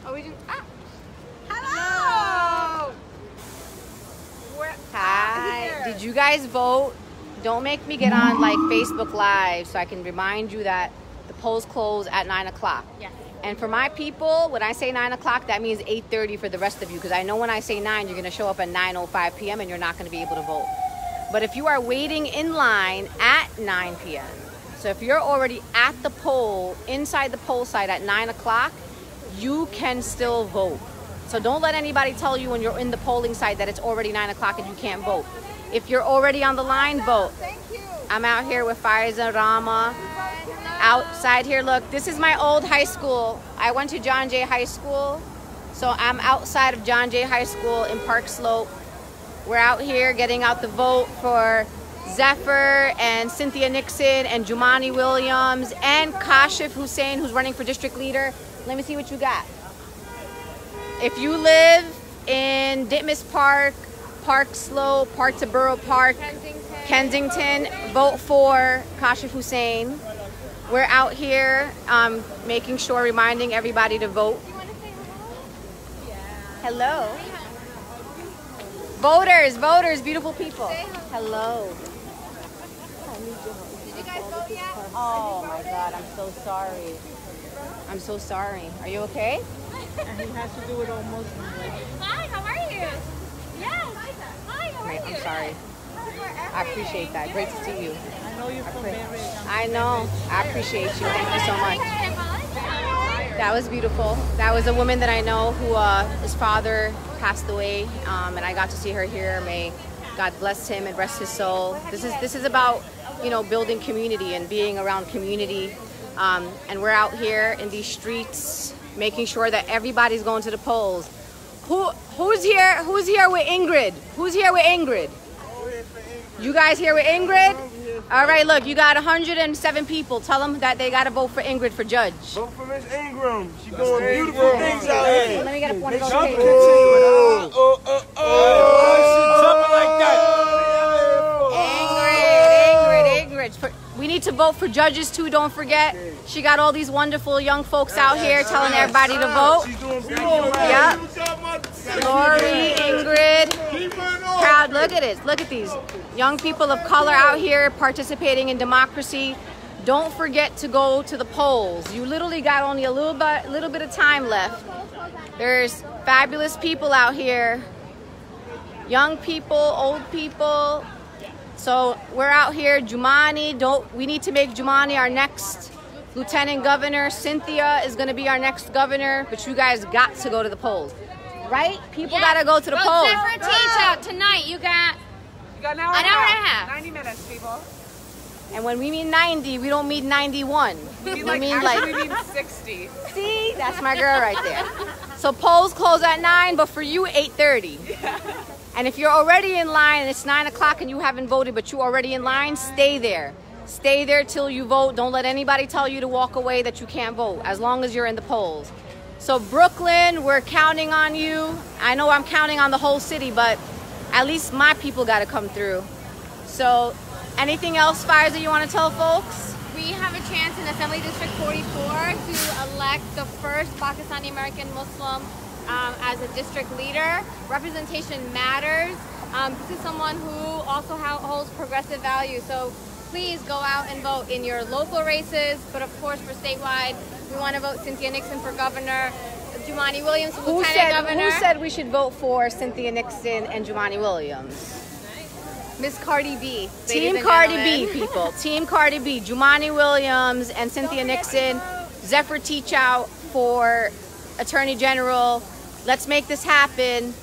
Oh, we didn't. Ah. Hello. Hi. Did you guys vote? Don't make me get on like Facebook Live so I can remind you that the polls close at 9 o'clock. Yes. And for my people, when I say 9 o'clock, that means 8:30 for the rest of you, because I know when I say 9, you're going to show up at 9:05 p.m. and you're not going to be able to vote. But if you are waiting in line at 9 p.m., so if you're already at the poll, inside the poll site at 9 o'clock, you can still vote. So don't let anybody tell you when you're in the polling site that it's already 9 o'clock and you can't vote. If you're already on the line, vote. Thank you. I'm out here with Faiza Rama. Outside here, look, this is my old high school. I went to John Jay High School. So I'm outside of John Jay High School in Park Slope. We're out here getting out the vote for Zephyr and Cynthia Nixon and Jumaane Williams and Kashif Hussain, who's running for district leader. Let me see what you got. If you live in Ditmas Park, Park Slope, Park to Borough Park, Kensington, vote for Kashif Hussain. We're out here making sure, reminding everybody to vote. Do you want to say Hello. hello? Voters, beautiful people. Say Hello. Did you guys vote yet? Oh my God, I'm so sorry. I'm so sorry. Are you okay? And he has to do it almost. Hi, how are you? Yes. Hi, how are Great, you? I'm sorry. I appreciate that. Great to see you. I know you're from Merritt. I know. I appreciate you. Thank you so much. That was beautiful. That was a woman that I know who his father passed away, and I got to see her here. May God bless him and rest his soul. This is about, you know, building community and being around community. And we're out here in these streets making sure that everybody's going to the polls. Who's here with Ingrid? Who's here with Ingrid? You guys here with Ingrid? All right, look, you got 107 people. Tell them that they got to vote for Ingrid for judge. Vote for Miss Ingram. She's doing beautiful things out here. Let me get one of those. Ingrid. We need to vote for judges too, don't forget. She got all these wonderful young folks out here telling everybody to vote. She's doing beautiful. Yep. Lori, Ingrid. Proud, look at it. Look at these young people of color out here participating in democracy. Don't forget to go to the polls. You literally got only a little bit of time left. There's fabulous people out here. Young people, old people. So we're out here. Jumaane, we need to make Jumaane our next lieutenant governor. Cynthia is going to be our next governor, but you guys got to go to the polls. Right? People got to go to the polls. Zephyr Teachout tonight. You got an hour and a half. 90 minutes, people. And when we mean 90, we don't mean 91. We mean like 60. see, that's my girl right there. So polls close at 9, but for you, 8:30. And if you're already in line and it's 9 o'clock and you haven't voted, but you're already in line, stay there. Stay there till you vote. Don't let anybody tell you to walk away that you can't vote, as long as you're in the polls. So Brooklyn, we're counting on you. I know I'm counting on the whole city, but at least my people got to come through. So anything else, Faiza, you want to tell folks? We have a chance in Assembly District 44 to elect the first Pakistani American Muslim as a district leader. Representation matters. This is someone who also holds progressive values. So please go out and vote in your local races, but of course for statewide, we want to vote Cynthia Nixon for governor, Jumaane Williams for lieutenant governor. Who said we should vote for Cynthia Nixon and Jumaane Williams? Miss Cardi B. Team Cardi B, people. Team Cardi B. Jumaane Williams and Cynthia Nixon. Zephyr Teachout for Attorney General. Let's make this happen.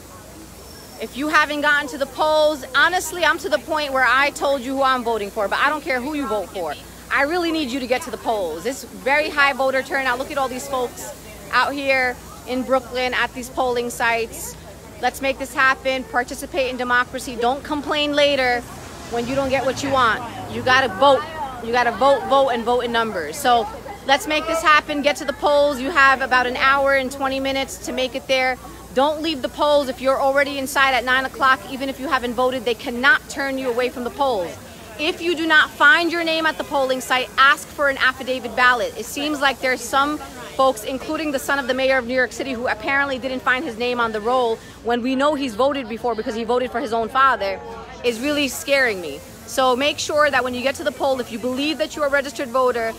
If you haven't gotten to the polls, honestly, I'm to the point where I told you who I'm voting for, but I don't care who you vote for. I really need you to get to the polls. It's very high voter turnout. Look at all these folks out here in Brooklyn at these polling sites. Let's make this happen. Participate in democracy. Don't complain later when you don't get what you want. You gotta vote. You gotta vote, and vote in numbers. So let's make this happen. Get to the polls. You have about an hour and 20 minutes to make it there. Don't leave the polls. If you're already inside at 9 o'clock, even if you haven't voted, they cannot turn you away from the polls. If you do not find your name at the polling site, ask for an affidavit ballot. It seems like there's some folks, including the son of the mayor of New York City, who apparently didn't find his name on the roll when we know he's voted before because he voted for his own father, is really scaring me. So make sure that when you get to the poll, if you believe that you're a registered voter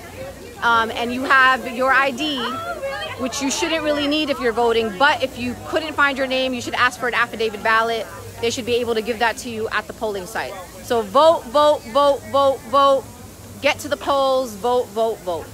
and you have your ID, which you shouldn't really need if you're voting, but if you couldn't find your name, you should ask for an affidavit ballot. They should be able to give that to you at the polling site. So vote, vote, vote, vote, vote. Get to the polls, vote, vote, vote.